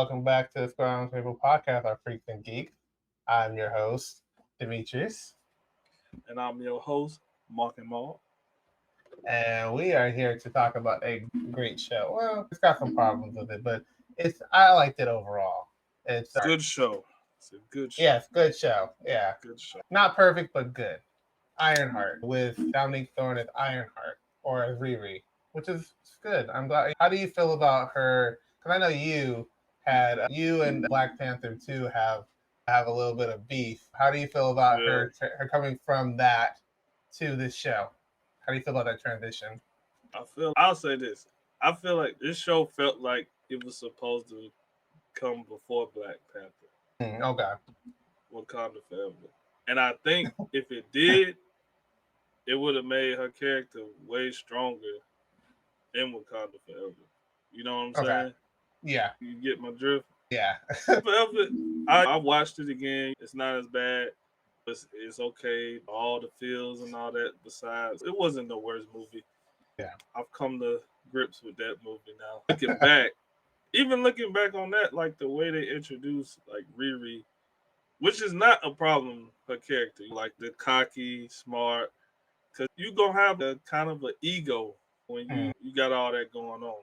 welcome back to the Square on the Table podcast, our Freaks and Geeks. I'm your host, Dmitri, And I'm your host, Mark and Maul. and we are here to talk about a great show. Well, it's got some problems with it, but I liked it overall. It's Good show. It's a good show. yes, good show. Yeah, Good show. not perfect, but good. Ironheart with Dominique Thorne as Ironheart or as Riri, which is good. I'm glad. How do you feel about her? Because I know you and Black Panther 2 have a little bit of beef. How do you feel about Yeah. her coming from that to this show? How do you feel about that transition? I'll say this. I feel like this show felt like it was supposed to come before Black Panther, Okay. Wakanda Forever. And I think if it did, it would have made her character way stronger in Wakanda Forever. You know what I'm Okay. saying? Yeah. You get my drift? Yeah. Forever, I watched it again. It's not as bad. It's okay. All the feels and all that. Besides, it wasn't the worst movie. Yeah. I've come to grips with that movie now. Looking back on that, like the way they introduced like Riri, which is not a problem. Her character, like the cocky, smart, because you gonna have a kind of an ego when you got all that going on,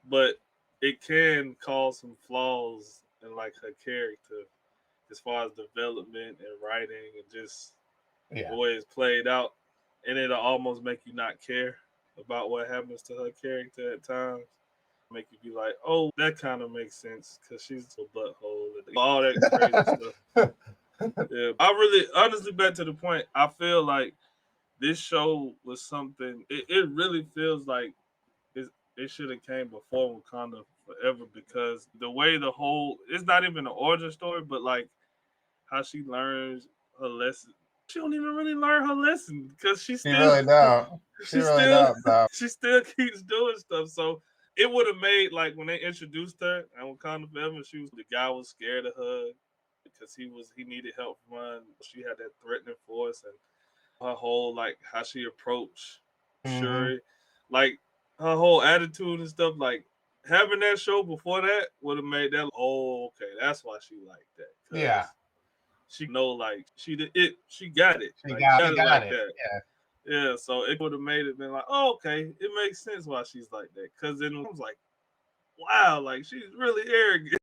but it can cause some flaws in like her character as far as development and writing and just the way it's played out, and it'll almost make you not care about what happens to her character at times. Make you be like, oh, that kind of makes sense because she's a butthole and all that crazy stuff. Yeah, I really, honestly, back to the point, I feel like this show was something. It really feels like it should have came before Wakanda Forever because the way it's not even an origin story, but like how she learns her lesson. She don't even really learn her lesson because She really don't. She really don't, though. she still keeps doing stuff. So it would have made like when they introduced her and Wakanda Forever, the guy was scared of her because he needed help from her. And she had that threatening force and her whole like how she approached Shuri, like her whole attitude and stuff. Like having that show before that would have made that. Oh, okay, that's why she liked that. Yeah. She know like she did it. She got it. She Like got got it got like it. that. Yeah. Yeah. So it would have made it been like, oh, okay, it makes sense why she's like that. Because then I was like, wow, like she's really arrogant.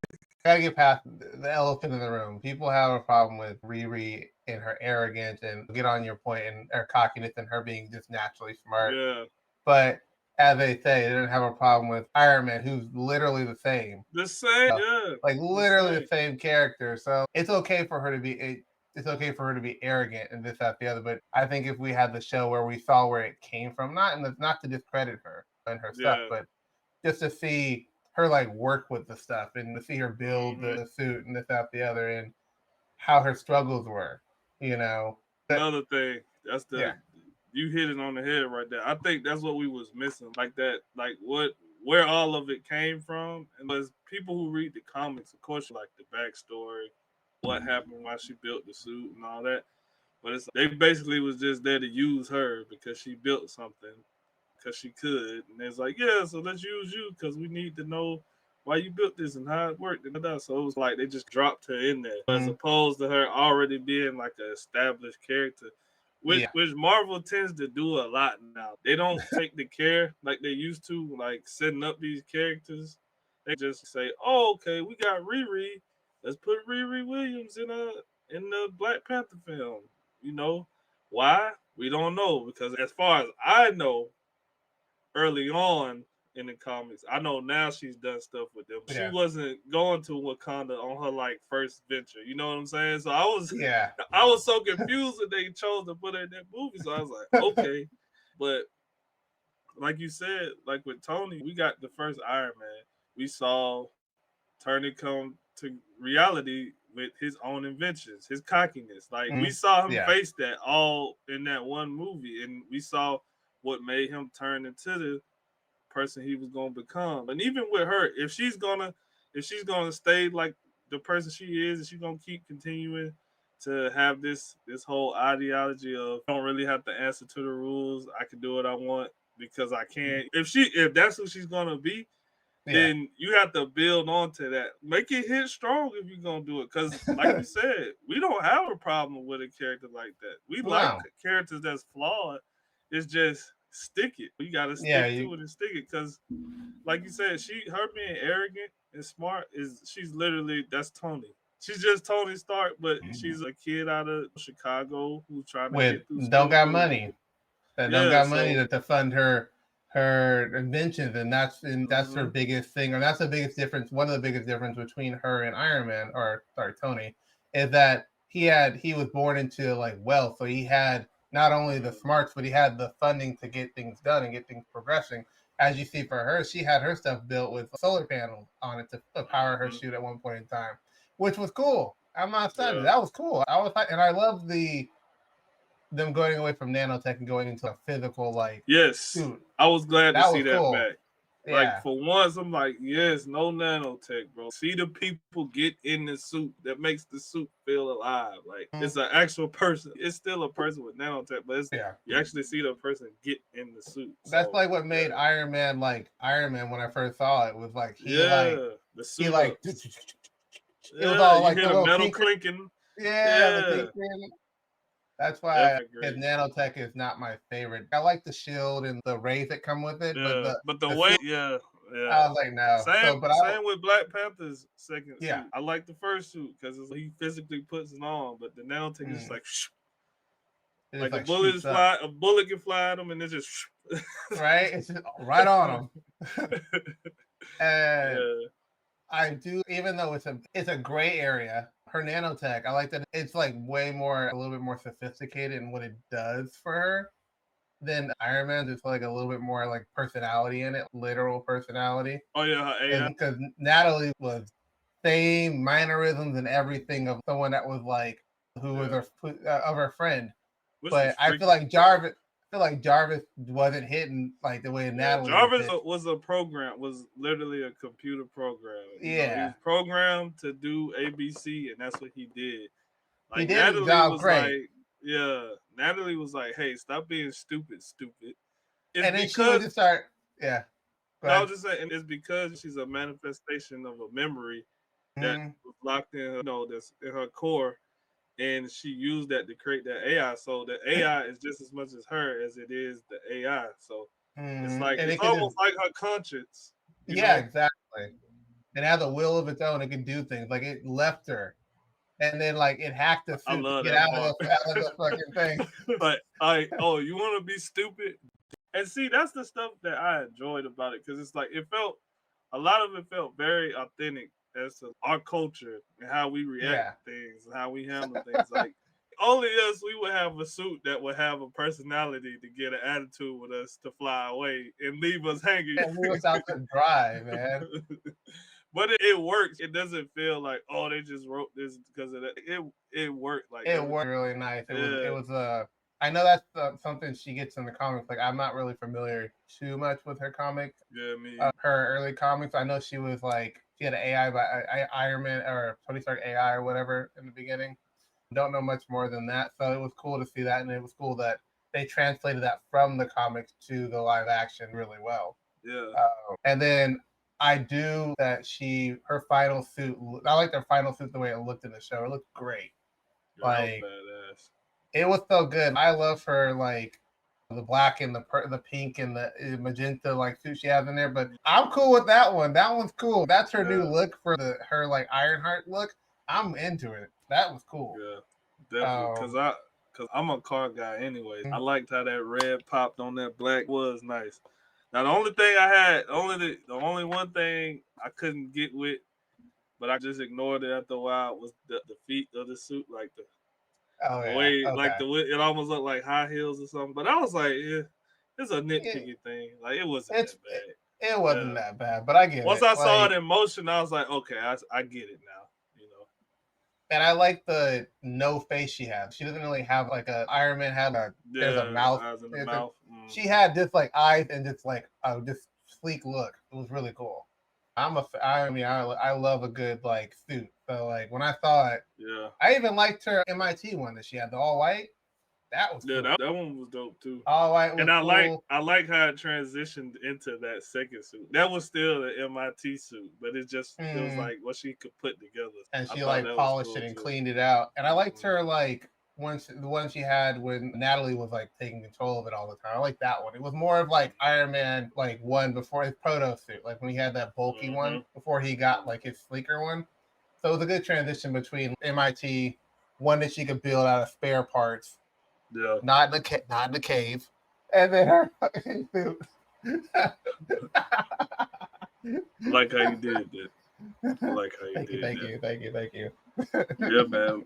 Gotta get past the elephant in the room. People have a problem with Riri and her arrogance and get on your point and her cockiness and her being just naturally smart. Yeah. But as they say, they didn't have a problem with Ironman, who's literally the same. The same, yeah. Like literally the same character. So it's okay for her to be it's okay for her to be arrogant and this, that, the other. But I think if we had the show where we saw where it came from, not to discredit her and her stuff, but just to see her like work with the stuff and to see her build the suit and this, that, the other, and how her struggles were, you know. Another thing, you hit it on the head right there. I think that's what we was missing, like that, like where all of it came from, and as people who read the comics, of course, like the backstory, what happened, why she built the suit, and all that. But they basically was just there to use her because she built something because she could, and it's like, yeah, so let's use you because we need to know why you built this and how it worked and that. So it was like they just dropped her in there as opposed to her already being like an established character, which Marvel tends to do a lot now. They don't take the care like they used to, like setting up these characters. They just say, oh, okay, we got Riri, let's put Riri Williams in the Black Panther film. You know why? We don't know because as far as I know, early on in the comics. I know now she's done stuff with them. Yeah. She wasn't going to Wakanda on her like first venture. You know what I'm saying? So I was so confused that they chose to put her in that movie. So I was like, okay. But like you said, like with Tony, we got the first Iron Man. We saw Tony come to reality with his own inventions, his cockiness. Like we saw him face that all in that one movie, and we saw what made him turn into the person he was gonna become. And even with her, if she's gonna stay like the person she is, and she's gonna keep continuing to have this whole ideology of I don't really have to answer to the rules. I can do what I want because I can. If that's who she's gonna be, then you have to build onto that. Make it hit strong if you're gonna do it. Because, like you said, we don't have a problem with a character like that. We like characters that's flawed. It's just stick it. You gotta stick to it and stick it. Because, like you said, her being arrogant and smart she's literally that's Tony. She's just Tony Stark, but she's a kid out of Chicago who's trying to get through school. Don't got money. That don't got money to fund her inventions, and that's her biggest thing, or that's the biggest difference. One of the biggest difference between her and Iron Man, or sorry, Tony, is that he was born into like wealth, so he had not only the smarts, but he had the funding to get things done and get things progressing. As you see for her, she had her stuff built with solar panels on it to power her shoot at one point in time, which was cool. I'm not upset. That was cool. I love them going away from nanotech and going into a physical suit. I was glad to see that back. Like for once, I'm like, yes, no nanotech, bro. See the people get in the suit that makes the suit feel alive. Like it's an actual person. It's still a person with nanotech, but you actually see the person get in the suit. That's like what made Iron Man like Iron Man when I first saw it. Was like the suit. It was all like the metal clinking. The That's why his nanotech is not my favorite. I like the shield and the rays that come with it, but the way, suit, I was like, no. Same with Black Panther's second suit. I like the first suit because he physically puts it on, but the nanotech is like, like a bullet can fly at him, and it's just right. It's just right on him. And I do, even though it's a gray area. Her nanotech, I like that it's like a little bit more sophisticated in what it does for her than Iron Man. There's like a little bit more like personality in it, literal personality. Oh yeah, because Natalie was same mannerisms and everything of someone that was like who was of her friend. But I feel like Jarvis wasn't hitting like the way Natalie. Jarvis was literally a computer program. He was programmed to do ABC, and that's what he did. Like he did Natalie his job was great. Natalie was like, "Hey, stop being stupid." And then she would just start. Yeah. I was just saying, it's because she's a manifestation of a memory that was locked in, that's in her core. And she used that to create that AI. So the AI is just as much as her as it is the AI. So it's like it's almost like her conscience. Exactly. It has a will of its own. It can do things. Like it left her, and then like it hacked the suit to get out of the fucking thing. But you want to be stupid? And see, that's the stuff that I enjoyed about it because it's like a lot of it felt very authentic as to our culture and how we react to things and how we handle things. Like only us, we would have a suit that would have a personality to get an attitude with us to fly away and leave us hanging. And leave us out to dry, man. But it works. It doesn't feel like they just wrote this because of that. It worked. Like it worked really nice. It was I know that's something she gets in the comics. Like I'm not really familiar too much with her comics. Yeah, me. Her early comics. I know she was like she had an AI by Iron Man or Tony Stark AI or whatever in the beginning. Don't know much more than that. So it was cool to see that, and it was cool that they translated that from the comics to the live action really well. Yeah. And then I do that her final suit. I like their final suit the way it looked in the show. It looked great. Like badass. It was so good. I love her like the black and the pink and the magenta like suit she has in there. But I'm cool with that one. That one's cool. That's her new look for her like Ironheart look. I'm into it. That was cool. Yeah, definitely. Because I'm a car guy anyway. I liked how that red popped on that black. Was nice. Now the only thing I had, the only one thing I couldn't get with, but I just ignored it after a while, was the feet of the suit, like the way, like the way it almost looked like high heels or something. But I was like, it's a nitpicky thing. Like it wasn't that bad. It wasn't that bad, but I get it. Once I saw it in motion, I was like, okay, I get it now. And I like the no face she has. She doesn't really have like a Iron Man had there's a mouth. Eyes in the mouth. She had just like eyes and just like just sleek look. It was really cool. I love a good like suit. So like when I saw it, I even liked her MIT one that she had, the all white. That was cool. That one was dope too. All right, and I cool. like how it transitioned into that second suit. That was still the MIT suit, but it was like what she could put together. And she like polished it and cleaned it out. And I liked her like the one she had when Natalie was like taking control of it all the time. I like that one. It was more of like Iron Man like one before his proto suit, like when he had that bulky one before he got like his sleeker one. So it was a good transition between MIT, one that she could build out of spare parts. Yeah. Not in the cave. And then her fucking suit. Like how you did that. I like how you did that. Thank you. Yeah, man.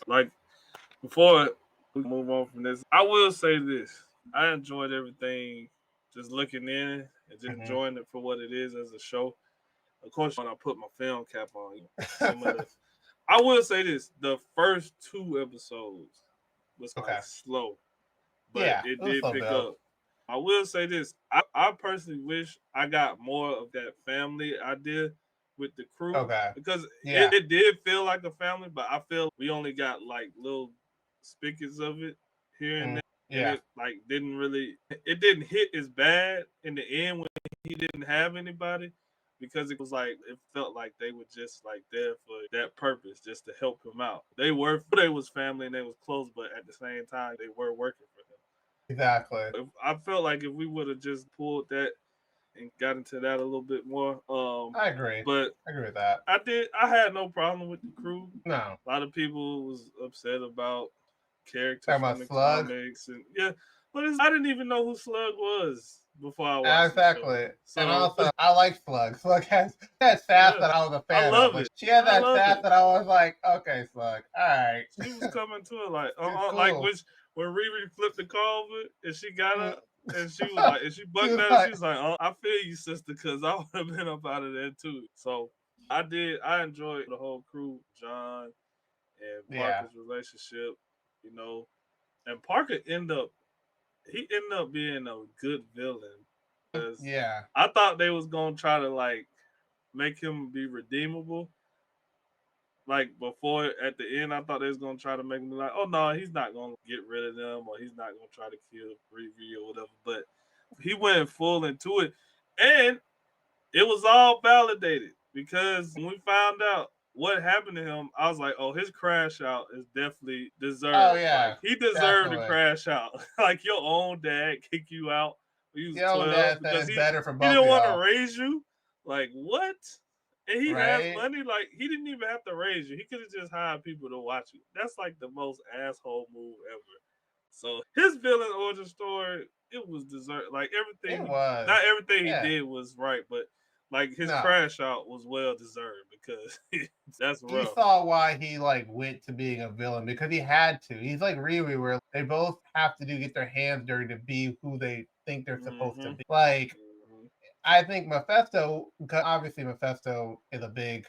Like, before we move on from this, I will say this. I enjoyed everything, just looking in and just enjoying it for what it is as a show. Of course, when I put my film cap on, I will say this. The first 2 episodes was kind of slow, but it did pick up. I will say this. I personally wish I got more of that family idea with the crew. Because it did feel like a family, but I feel we only got like little spigots of it here and there. And it like it didn't hit as bad in the end when he didn't have anybody, because it felt like they were just like there for that purpose, just to help him out. They was family and they was close, but at the same time they were working for him. Exactly. I felt like if we would have just pulled that and got into that a little bit more. I agree. But I agree with that. I had no problem with the crew. No. A lot of people was upset about characters from the Slug? comics, and but I didn't even know who Slug was before I watched the show. So, and also, I like Slug. Slug has sass that I was a fan I love of. it. She had that sass that I was like, okay, Slug, all right. She was coming to it like, like when Riri flipped the car over and she got up and she was like, and she bucked out, she was like, oh, I feel you, sister, because I would have been up out of there too. So I enjoyed the whole crew, John and Parker's relationship, and Parker ended up being a good villain. I thought they was gonna try to like make him be redeemable. Like before, at the end, I thought they was gonna try to make him like, oh no, he's not gonna get rid of them, or he's not gonna try to kill Riri or whatever. But he went full into it, and it was all validated, because when we found out what happened to him, I was like, oh, his crash out is definitely deserved. Oh yeah, like, he deserved to crash out. Like your own dad kick you out when you was 12 because he didn't want to raise you. Like what? And he has money. Like he didn't even have to raise you. He could have just hired people to watch you. That's like the most asshole move ever. So his villain origin story, it was deserved. Like everything, not everything he did was right, but like his crash out was well deserved, because that's rough. You saw why he like went to being a villain, because he had to. He's like Riri, where they both have to get their hands dirty to be who they think they're supposed to be. Like, I think Mephisto, obviously Mephisto is a big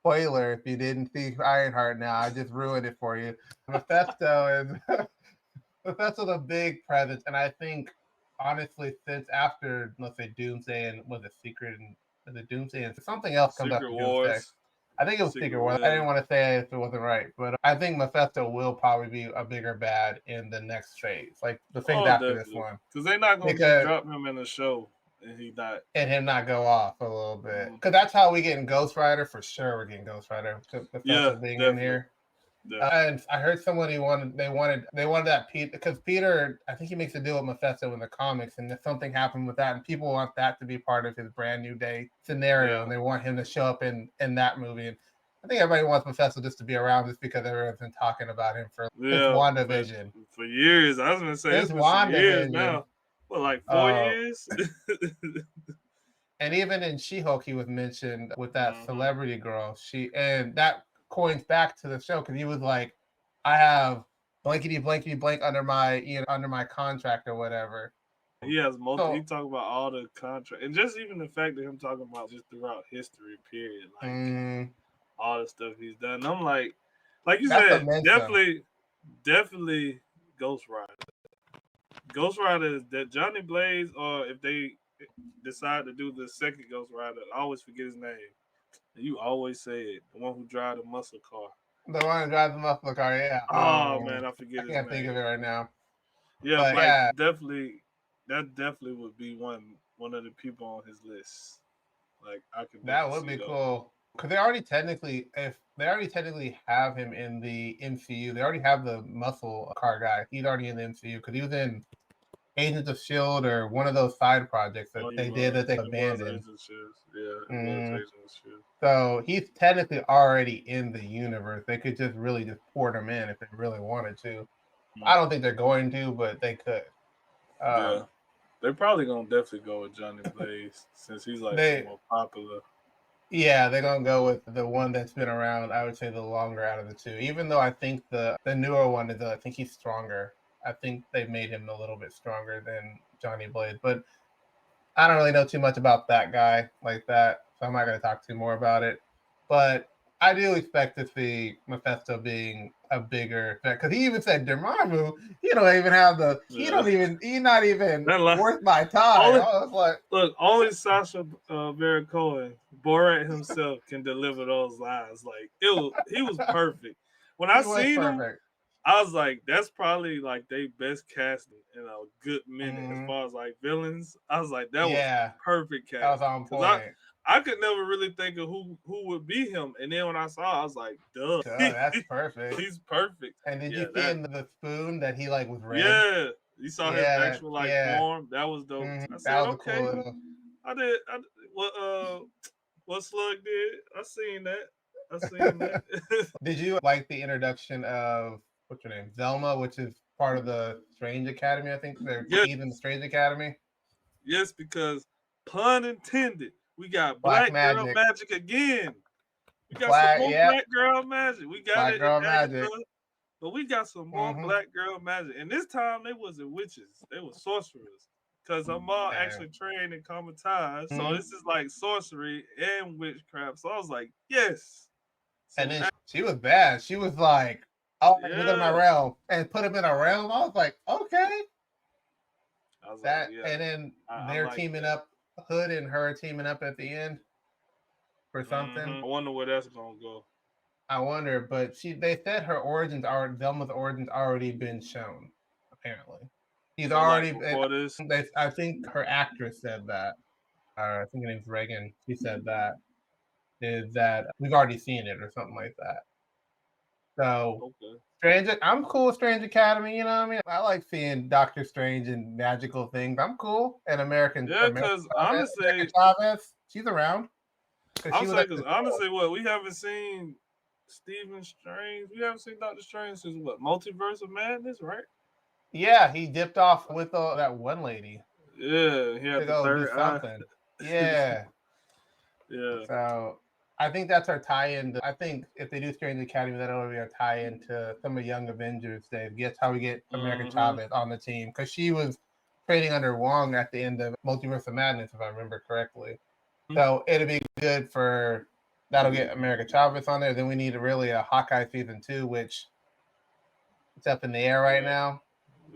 spoiler. If you didn't see Ironheart now, I just ruined it for you. Mephisto's a big presence, and I think honestly, since after, let's say, Doomsday and was it Secret and the Doomsday and something else comes after Doomsday. I think it was Secret Wars. I didn't want to say it if it wasn't right, but I think Mephisto will probably be a bigger bad in the next phase, like the phase after this one, because they're not going to drop him in the show and him not go off a little bit, because that's how we get in Ghost Rider for sure. We're getting Ghost Rider, Mephisto being in here. And I heard they wanted that Pete, because Peter, I think he makes a deal with Mephisto in the comics, and if something happened with that, and people want that to be part of his Brand New Day scenario, and they want him to show up in that movie. And I think everybody wants Mephisto just to be around, just because everyone's been talking about him for WandaVision for years. I was gonna say it's been years now. Well, like 4 years. And even in She-Hulk, he was mentioned with that celebrity girl. And that coins back to the show, because he was like, I have blankety blankety blank under my contract or whatever. He has multiple. He talk about all the contract, and just even the fact that him talking about just throughout history, period, like all the stuff he's done. And I'm like you said, definitely Ghost Rider. Ghost Rider is that Johnny Blaze, or if they decide to do the second Ghost Rider, I always forget his name. You always say it, the one who drive the muscle car. The one who drives the muscle car, yeah. Oh man, I forget I his can't name. think of it right now. Yeah, But like yeah, definitely, that definitely would be one of the people on his list. Like I could that definitely would see be those. cool. Because they already technically, if they already technically have him in the MCU, they already have the muscle car guy. He's already in the MCU because he was in Agents of Shield or one of those side projects that Oh, they did that they It was abandoned. Agent Shield. Yeah, it was Mm. Agent Shield. So he's technically already in the universe. They could just really just port him in if they really wanted to. I don't think they're going to, but they could. Yeah, they're probably gonna definitely go with Johnny Blaze since he's like the They more popular. Yeah, they're gonna go with the one that's been around. I would say the longer out of the two. Even though I think the newer one is, I think he's stronger. I think they made him a little bit stronger than Johnny Blaze, but I don't really know too much about that guy like that, so I'm not going to talk too more about it. But I do expect to see Mephisto being a bigger because he even said Dormammu. He don't even have the. He Yeah. don't even. He's not even That line, worth my time. only, I was like, look, only Sasha Baron Cohen, Borat himself, can deliver those lines. Like he was perfect. When I he was seen him, perfect. I was like, that's probably like they best casting in a good minute as Mm-hmm. far as like villains. I was like, that was Yeah, perfect that was casting on because point. I could never really think of who would be him, and then when I saw, I was like, duh, Duh, that's perfect. he's perfect. And did you Yeah, see in the spoon that he like was red? yeah, you saw his Yeah, actual like yeah. form. That was dope. Mm-hmm. I That said, was a cool okay, little. I did. What Slug did. I seen that. I seen that. Did you like the introduction of what's your name, Zelma, which is part of the Strange Academy? I think they're Yes, even the Strange Academy. yes, because pun intended, we got Black black girl magic, magic again. We got some black, more yeah, black girl magic. We got black it in girl magic. Agatha, but we got some more Mm-hmm. black girl magic. And this time they wasn't witches; they were sorcerers. Because her mom And, actually trained in Kamatage, so mm-hmm. this is like sorcery and witchcraft. So I was like, yes, And some then she was bad. She was like, "Oh, I can go to my yeah. realm and put him in a realm." I was like, "Okay." I was like, That yeah, and then I they're like teaming that. up, Hood and her teaming up at the end for something. I wonder where that's gonna go. I wonder, but they said her origins are Velma's origins already been shown. Apparently, he's So like already. before this, I think her actress said that. I think her name's Reagan. She said that is that we've already seen it or something like that. So okay. Strange. I'm cool with Strange Academy. You know what I mean? I like seeing Doctor Strange and magical things. I'm cool. And Yeah, cause American honestly, Chavez. She's around because she I'll was say at because the. honestly, what we haven't seen Stephen Strange, we haven't seen Doctor Strange since what Multiverse of Madness, right? Yeah, he dipped off with that one lady Yeah, he to had the go do third eye. something. Yeah. Yeah. So I think that's our tie-in. I think if they do Strange Academy, that'll be our tie-in to some of Young Avengers. That's how we get America Mm-hmm. Chavez on the team because she was training under Wong at the end of Multiverse of Madness, if I remember correctly. So it'll be good for that'll get America Chavez on there. Then we need really a Hawkeye season 2, which it's up in the air right now.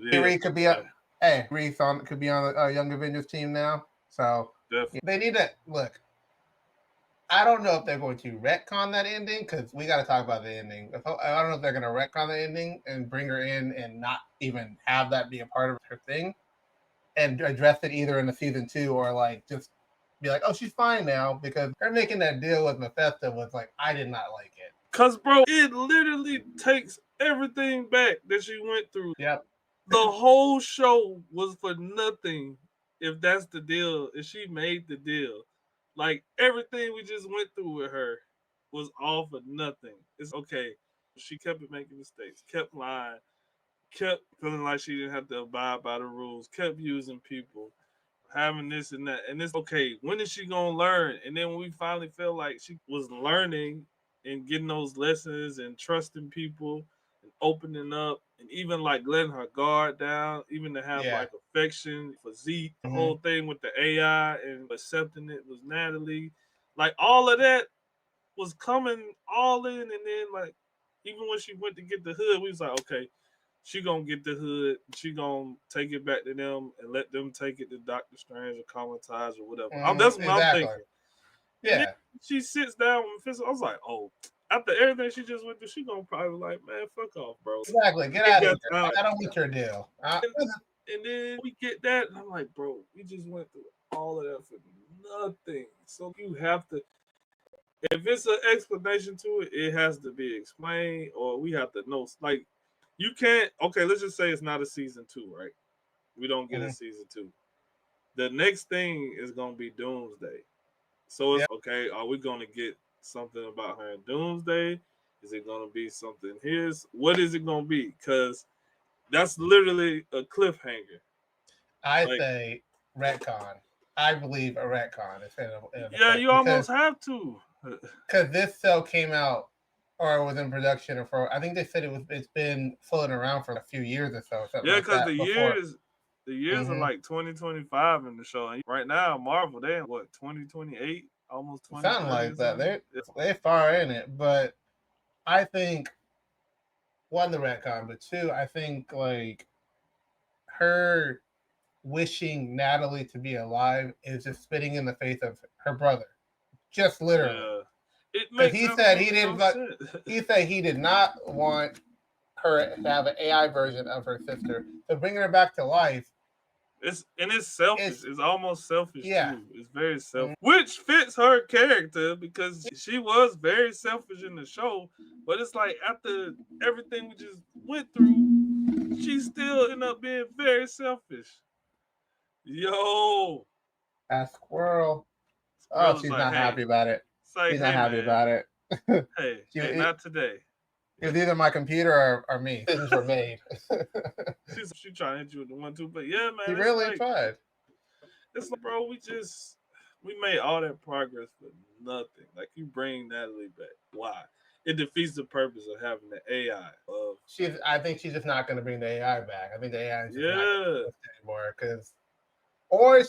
Yeah. Riri could be Yeah. Reese could be on the Young Avengers team now. So Definitely. they need to look. I don't know if they're going to retcon that ending because we got to talk about the ending. I don't know if they're going to retcon the ending and bring her in and not even have that be a part of her thing and address it either in the season 2 or like just be like, oh, she's fine now because her making that deal with Mephisto was like, I did not like it. Cause bro, it literally takes everything back that she went through. Yep. The whole show was for nothing if that's the deal, if she made the deal. Like everything we just went through with her was all for nothing. It's okay. She kept making mistakes, kept lying, kept feeling like she didn't have to abide by the rules, kept using people, having this and that. And it's okay. When is she gonna learn? And then when we finally felt like she was learning and getting those lessons and trusting people and opening up and even like letting her guard down, even to have Yeah. like affection for Zeke, the Mm-hmm. whole thing with the AI and accepting it was Natalie. Like all of that was coming all in, and then like even when she went to get the hood, we was like, okay, she gonna get the hood, she gonna take it back to them and let them take it to Doctor Strange or Commentage or whatever. That's what I'm Exactly. thinking. And then Yeah. she sits down with Mephisto. I was like, oh, after everything she just went through, she gonna probably like, man, fuck off, bro. Exactly. Get out of here. I don't want your deal. And then we get that, and I'm like, bro, we just went through all of that for nothing. So you have to, if it's an explanation to it, it has to be explained, or we have to know. Like, you can't. Okay, let's just say it's not a season 2, right? We don't get a season 2. The next thing is gonna be Doomsday. So it's okay. Are we gonna get something about her in Doomsday? Is it gonna be something his? What is it gonna be? Because that's literally a cliffhanger. I say retcon. I believe a retcon is in effect. You almost have to. Because this show came out or was in production, or for I think they said it's been floating around for a few years or so. Yeah, because the years are like 2025 in the show. And right now, Marvel, they're what, 2028, almost 20. Something like that. They're far in it, but I think one, the retcon, but two, I think like her wishing Natalie to be alive is just spitting in the face of her brother, just literally. Because he said he didn't. He said he did not want her to have an AI version of her sister. So bringing her back to life. It's selfish. It's almost selfish too. It's very selfish, which fits her character because she was very selfish in the show. But it's like after everything we just went through, she still ended up being very selfish. Yo, that squirrel. Oh, she's not happy about it. She's not happy about it. Hey, not today. It's either my computer or me. Decisions were made. She trying to hit you with the 1-2, but yeah, man. She really tried. It's like, bro, we made all that progress for nothing. Like, you bring Natalie back. Why? It defeats the purpose of having the AI. I think she's just not going to bring the AI back. I think the AI is just not going to exist anymore. Or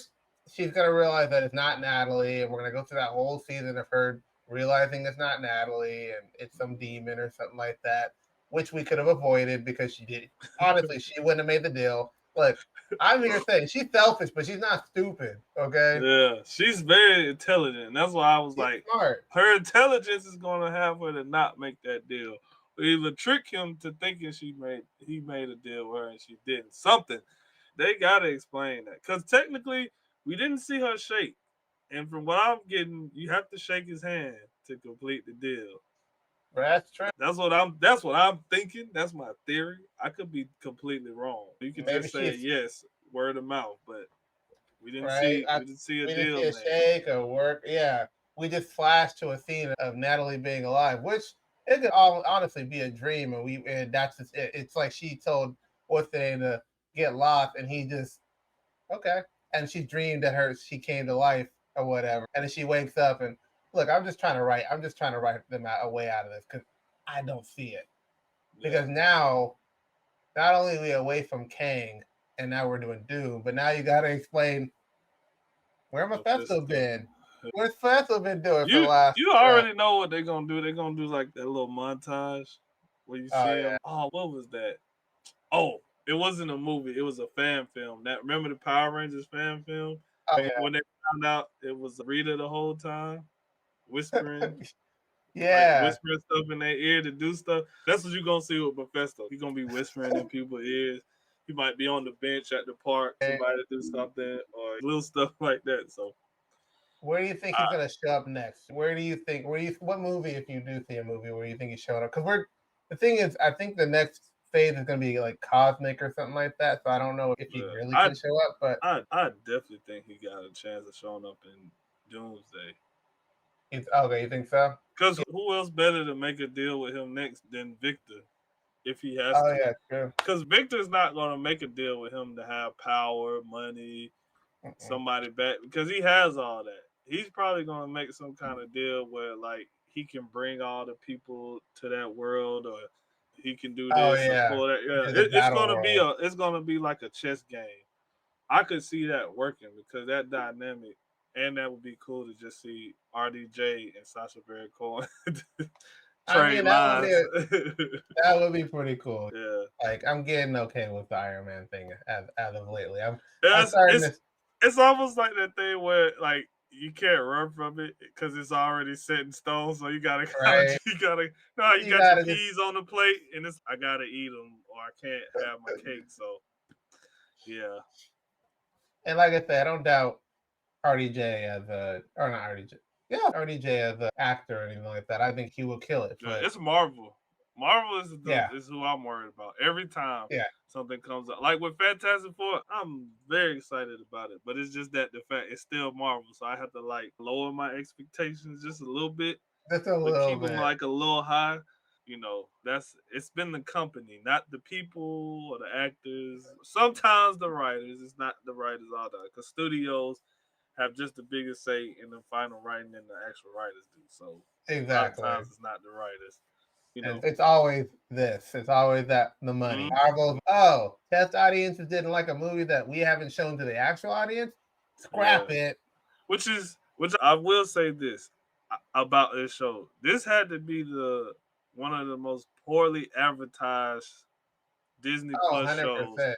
she's going to realize that it's not Natalie, and we're going to go through that whole season of her realizing it's not Natalie and it's some demon or something like that, which we could have avoided because she did. Honestly, she wouldn't have made the deal. Look, I'm here saying she's selfish, but she's not stupid. Okay. Yeah, she's very intelligent. That's why I was smart. Her intelligence is going to have her to not make that deal, or either trick him to thinking he made a deal with her and she didn't. Something. They got to explain that because technically we didn't see her shake. And from what I'm getting, you have to shake his hand to complete the deal. That's true. That's what I'm thinking. That's my theory. I could be completely wrong. You can just say yes, word of mouth, but we didn't see a deal. We didn't see a shake or work. Yeah, we just flashed to a scene of Natalie being alive, which it could honestly be a dream, and that's just it. It's like she told what's the name to get lost, and he just okay, and she dreamed that she came to life or whatever, and then she wakes up and look, I'm just trying to write them a way out of this because I don't see it. Because now, not only are we away from Kang, and now we're doing Doom, but now you got to explain where Mephisto been. Where's Mephisto been doing for the last? You already know what they're gonna do. They're gonna do like that little montage where you see him. Oh, what was that? Oh, it wasn't a movie. It was a fan film. Remember the Power Rangers fan film? When they found out it was Rita the whole time, whispering. Whispering stuff in their ear to do stuff. That's what you're gonna see with Mephisto. He's gonna be whispering in people's ears. He might be on the bench at the park, somebody do something, or little stuff like that. So, where do you think he's gonna show up next? What movie, if you do see a movie, where you think he's showing up? Because the thing is, I think the next phase is gonna be like cosmic or something like that. So I don't know if he really can show up. But I definitely think he got a chance of showing up in Doomsday. Okay, you think so? Because who else better to make a deal with him next than Victor, if he has to? Oh yeah, true. Because Victor's not going to make a deal with him to have power, money, somebody back, because he has all that. He's probably going to make some kind of deal where like he can bring all the people to that world, or he can do this. Oh yeah, it's going to be like a chess game. I could see that working because that dynamic. And that would be cool to just see RDJ and Sacha Baron Cohen trade lines. That would be pretty cool. Yeah, like I'm getting okay with the Iron Man thing as of lately. It's almost like that thing where like you can't run from it because it's already set in stone. So you gotta, right? you You got your gotta just peas on the plate, and I gotta eat them, or I can't have my cake. So yeah, and like I said, I don't doubt RDJ as a or not RDJ. Yeah, RDJ as an actor or anything like that. I think he will kill it. yeah, But it's Marvel. Marvel yeah, is who I'm worried about every time yeah, something comes out. Like with Fantastic Four, I'm very excited about it, but it's just that the fact it's still Marvel, so I have to like lower my expectations just a little bit, just a but little keep them bit. like a little high. That's it's been the company, not the people or the actors. Sometimes the writers. It's not the writers all that, because studios have just the biggest say in the final writing than the actual writers do. So a lot of Exactly. times it's not the writers. You And know. it's always this. It's always that the money. Mhm. Marvel, oh, test audiences didn't like a movie that we haven't shown to the actual audience. Yeah. Scrap it. Which I will say this about this show. This had to be the one of the most poorly advertised Disney Oh, Plus 100%. shows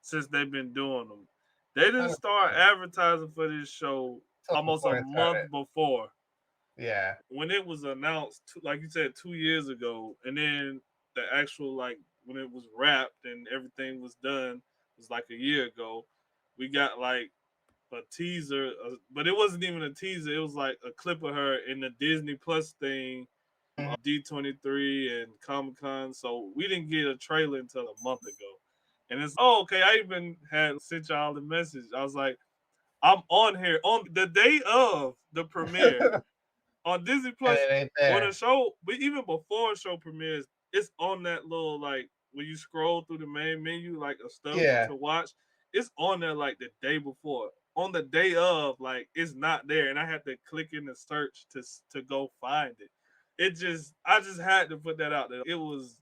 since they've been doing them. They didn't start 100%. advertising for this show So almost a before it started. month before Yeah. when it was announced, like you said, 2 years ago, and then the actual like when it was wrapped and everything was done was like a year ago. We got like a teaser, but it wasn't even a teaser. It was like a clip of her in the Disney Plus thing, D23 and Comic Con. So we didn't get a trailer until a month ago. And it's okay. I even had sent y'all the message. I was like, I'm on here on the day of the premiere on Disney And Plus. it ain't When a there. show, but even before a show premieres, it's on that little like when you scroll through the main menu, like a stuff Yeah. to watch. It's on there like the day before. On the day of, like it's not there, and I had to click in the search to go find it. I just had to put that out there. It was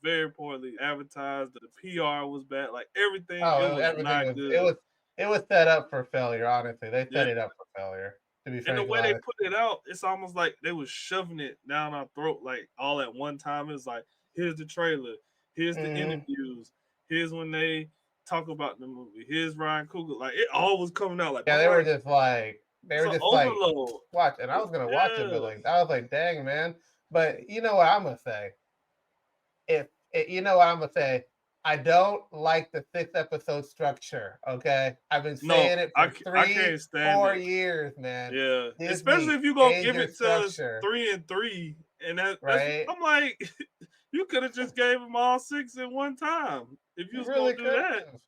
very poorly advertised. The PR was bad. Like everything, it Oh, was everything not was good. it was set up for failure, honestly. They Yeah, set it up for failure, to be and the frankly way they honest. put it out, it's almost like they was shoving it down our throat, like all at one time. It's like, here's the trailer, here's the Mm-hmm. interviews, here's when they talk about the movie, here's Ryan Coogler. Like it all was coming out like, Yeah, blah. they It's were an just like overload. watch, and I was gonna watch it, but Yeah. like I was like, dang man. But you know what I'm gonna say? If you know what I'm gonna say, I don't like the 6 episode structure. Okay, I've been No, saying it for I three, can't stand 4 years, man. Yeah, especially Disney, if you gonna change give your it to us structure, 3 and 3, and that's right? I'm like, you could have just gave them all 6 at one time if you You was gonna really do could that. have.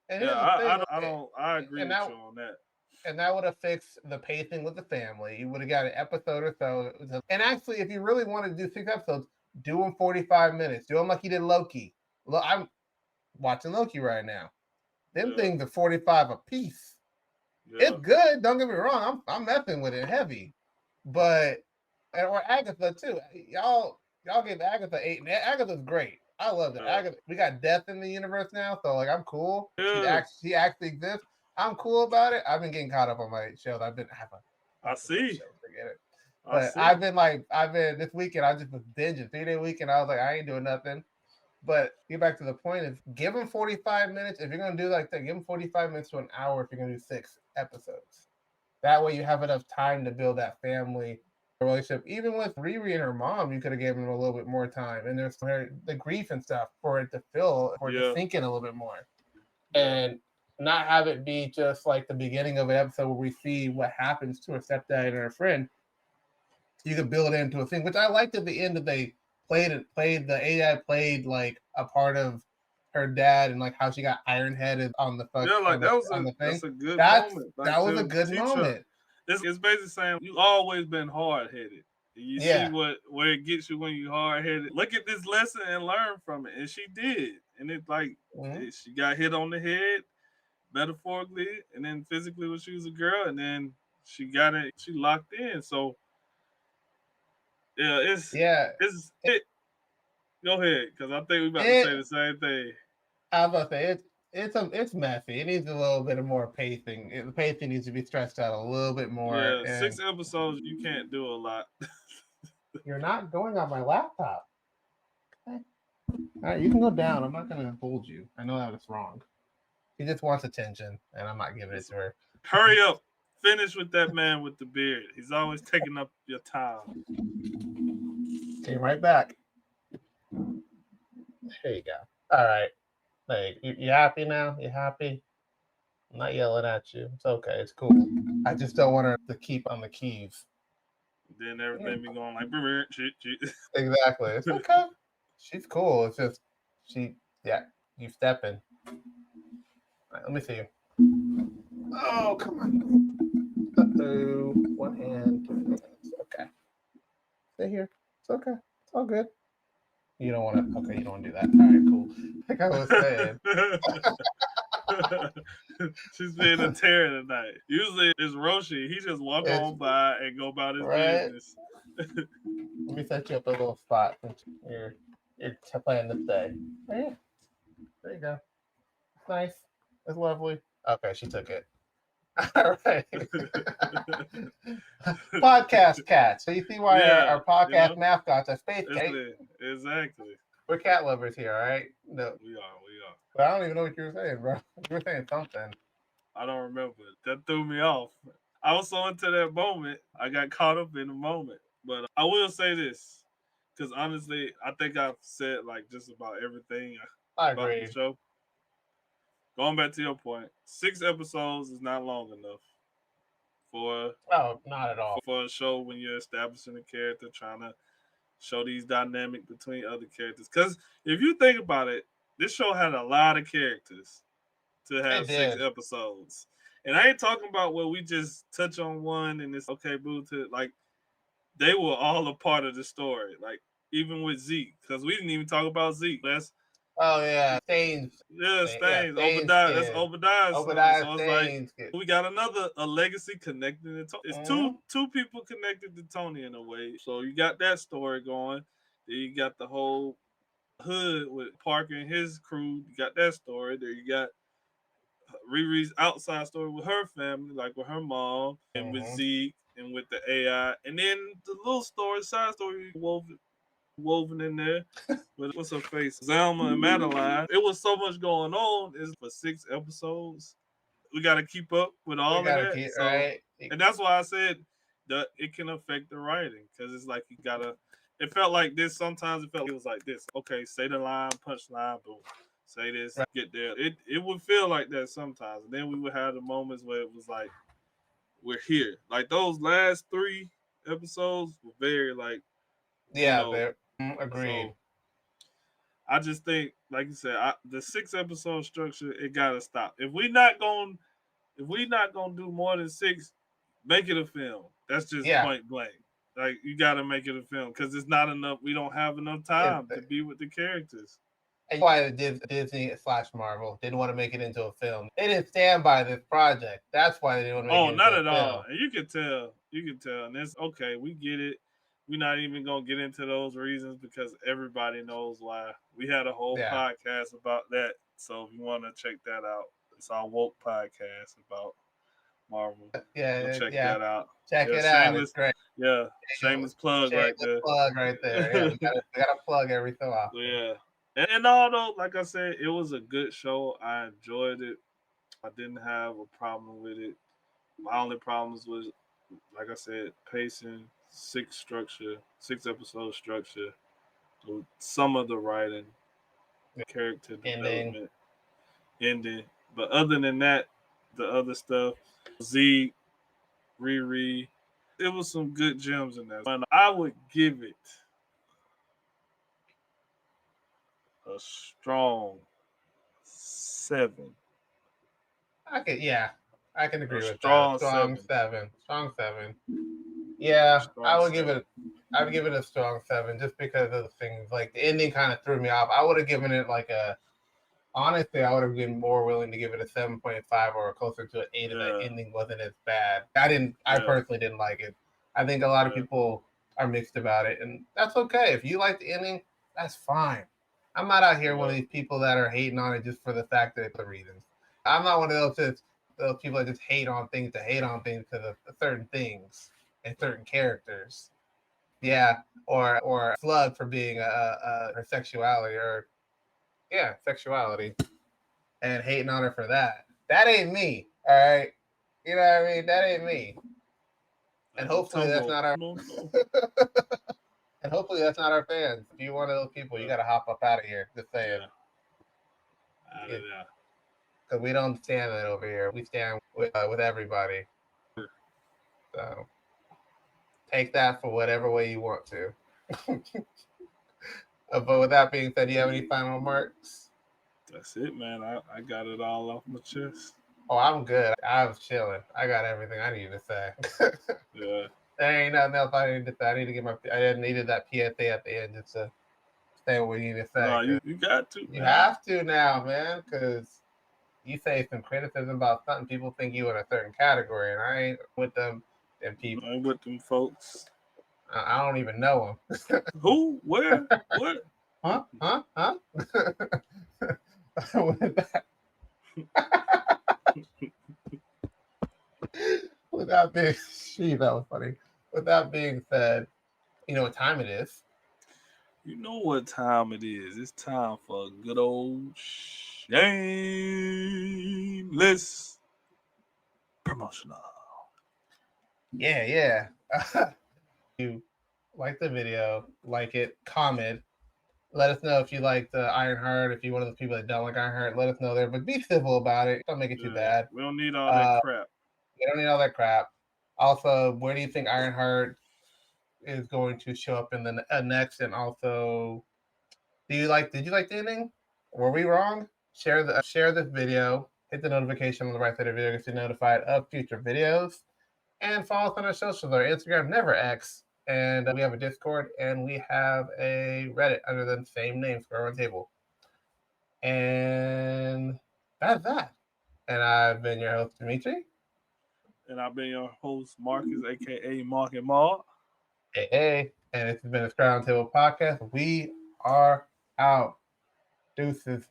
And Yeah, here's the thing, I don't I agree and with you on that. that would have fixed the pacing with the family. You would have got an episode or so. And actually, if you really wanted to do 6 episodes, do them 45 minutes. Do them like you did Loki. I'm watching Loki right now. Them Yeah, things are 45 a piece. yeah, It's good. Don't get me wrong. I'm messing with it heavy, but or Agatha too. Y'all gave Agatha 8. And Agatha's great. I love that. yeah, Agatha. We got death in the universe now, so like I'm cool. yeah. She actually exists. I'm cool about it. I've been getting caught up on my shows. I have a I fucking much see, shows. Forget it. I But see. I've been this weekend. I just was binging 3-day weekend. I was like, I ain't doing nothing. But get back to the point is give them 45 minutes. If you're gonna do like that, give them 45 minutes to an hour if you're gonna do 6 episodes. That way you have enough time to build that family relationship. Even with Riri and her mom, you could have given them a little bit more time. And there's the grief and stuff for it to Yeah, sink in a little bit more. yeah, And not have it be just like the beginning of an episode where we see what happens to her stepdad and her friend. You could build it into a thing, which I liked at the end that they played the AI played like a part of her dad and like how she got iron headed on the fuck yeah. Like on the thing. that's a good That's moment. Like that was a to good teach her. moment. It's basically saying you always been hard headed. You see Yeah. where it gets you when you hard headed. Look at this lesson and learn from it, and she did. And it's like Mm-hmm. she got hit on the head, metaphorically, and then physically when she was a girl, and then she got it. She locked in. So yeah, Yeah. it. Go ahead, because I think we about to It say the same thing. I was about to say it's messy. It needs a little bit of more pacing. The pacing needs to be stretched out a little bit more. Yeah, And 6 episodes, you can't do a lot. you're not going on my laptop. Okay. All right, you can go down. I'm not gonna hold you. I know that was wrong. She just wants attention, and I'm not giving it to her. Hurry up. Finish with that man with the beard. He's always taking up your time. Came right back. There you go. All right. Hey, you happy now? You happy? I'm not yelling at you. It's okay. It's cool. I just don't want her to keep on the keys. Then everything be going like shit. Exactly. It's okay. She's cool. It's just you stepping. All right, let me see you. Oh, come on. Uh-oh. One hand, 2 hands. Okay. Stay here. It's okay. It's all good. You don't want to. Okay, you don't want to do that. All right, cool. Like I was saying. She's being a terror tonight. Usually it's Roshi. He just walk on by and go about his business. Let me set you up a little spot. You're playing this day. Right. There you go. Nice. It's lovely. Okay, she took it. All right. Podcast cats. So you see why our podcast mascots are space cats. Exactly. We're cat lovers here, all right? No. We are. But I don't even know what you were saying, bro. You were saying something. I don't remember. That threw me off. I was so into that moment, I got caught up in the moment. But I will say this, because honestly, I think I've said like just about everything about the show. Going back to your point, 6 episodes is not long enough for not at all for a show when you're establishing a character, trying to show these dynamic between other characters. Because if you think about it, this show had a lot of characters to have 6 episodes. And I ain't talking about where we just touch on one and it's okay, boo. Like they were all a part of the story. Like even with Zeke, because we didn't even talk about Zeke. Stains. Yeah, Stains. Obadiah. That's Obadiah's son. So it's like we got a legacy connected to Tony. It's two people connected to Tony in a way. So you got that story going. Then you got the whole hood with Parker and his crew. You got that story. There you got Riri's outside story with her family, like with her mom and with Zeke and with the AI, and then the little side story woven in there with what's her face, Zelma and Madeline. It was so much going on. It's for 6 episodes. We got to keep up with all of that. Right. And that's why I said that it can affect the writing because it's like you gotta. It felt like this. Sometimes it was like this. Okay, say the line, punch line, boom. Say this, get there. It would feel like that sometimes. And then we would have the moments where it was like, we're here. Like those last 3 episodes were very like, agreed. So I just think, like you said, the 6 episode structure, it gotta stop. If we not gonna do more than 6, make it a film. That's just point blank. Like you gotta make it a film because it's not enough. We don't have enough time to be with the characters. And why Disney/Marvel didn't want to make it into a film. They didn't stand by this project. That's why they didn't want to make it into a film. Oh, not at all. And you can tell. And it's okay. We get it. We're not even going to get into those reasons because everybody knows why. We had a whole podcast about that. So if you want to check that out, it's our woke podcast about Marvel. Check that out. Check it out. It's great. Yeah. Shameless plug right there. Plug right there. Yeah, we gotta plug every so often. Yeah. And although, like I said, it was a good show. I enjoyed it. I didn't have a problem with it. My only problems was, like I said, pacing, 6 episode structure, some of the writing, character development, ending. But other than that, the other stuff, Zeke, Riri, it was some good gems in there. And I would give it a strong 7. I can agree with that. Strong 7. Strong 7. Yeah, I would give it a strong 7 just because of the things like the ending kind of threw me off. I would have given it like honestly, I would have been more willing to give it a 7.5 or closer to an 8 if that ending wasn't as bad. I personally didn't like it. I think a lot of people are mixed about it, and that's okay. If you like the ending, that's fine. I'm not out here one of these people that are hating on it just for the fact that the reasons. I'm not one of those people that just hate on things because of certain things and certain characters. Yeah, or slug for being her sexuality sexuality, and hating on her for that. That ain't me. All right. You know what I mean? That ain't me. And hopefully that's not our. No. And hopefully that's not our fans. If you're one of those people, you got to hop up out of here. Just saying. Yeah. Out of there. Because we don't stand it over here. We stand with everybody. So take that for whatever way you want to. But with that being said, do you have any final remarks? That's it, man. I got it all off my chest. Oh, I'm good. I was chilling. I got everything I needed to say. Yeah. There ain't nothing else I needed to say. I need to get I needed that PSA at the end just to say what we need to say. No, you got to. You have to now, man, because you say some criticism about something, people think you in a certain category, and I ain't with them people. I ain't with them folks. I don't even know them. Who? Where? What? Huh? With that. With that being, that was funny. With that being said, you know what time it is. You know what time it is. It's time for a good old shameless promotional. Yeah. You like the video, like it, comment. Let us know if you like the Ironheart. If you're one of those people that don't like Ironheart, let us know there. But be civil about it. Don't make it too bad. We don't need all that crap. We don't need all that crap. Also, where do you think Ironheart is going to show up in the next? And also, did you like the ending? Were we wrong? Share this video. Hit the notification on the right side of the video to get notified of future videos. And follow us on our socials, our Instagram, never X. And we have a Discord, and we have a Reddit under the same name, Square One Table. And that's that. And I've been your host, Dmitri. And I've been your host, Marcus, a.k.a. Mark and Mark. Hey. And this has been a Square One Table podcast. We are out. Deuces.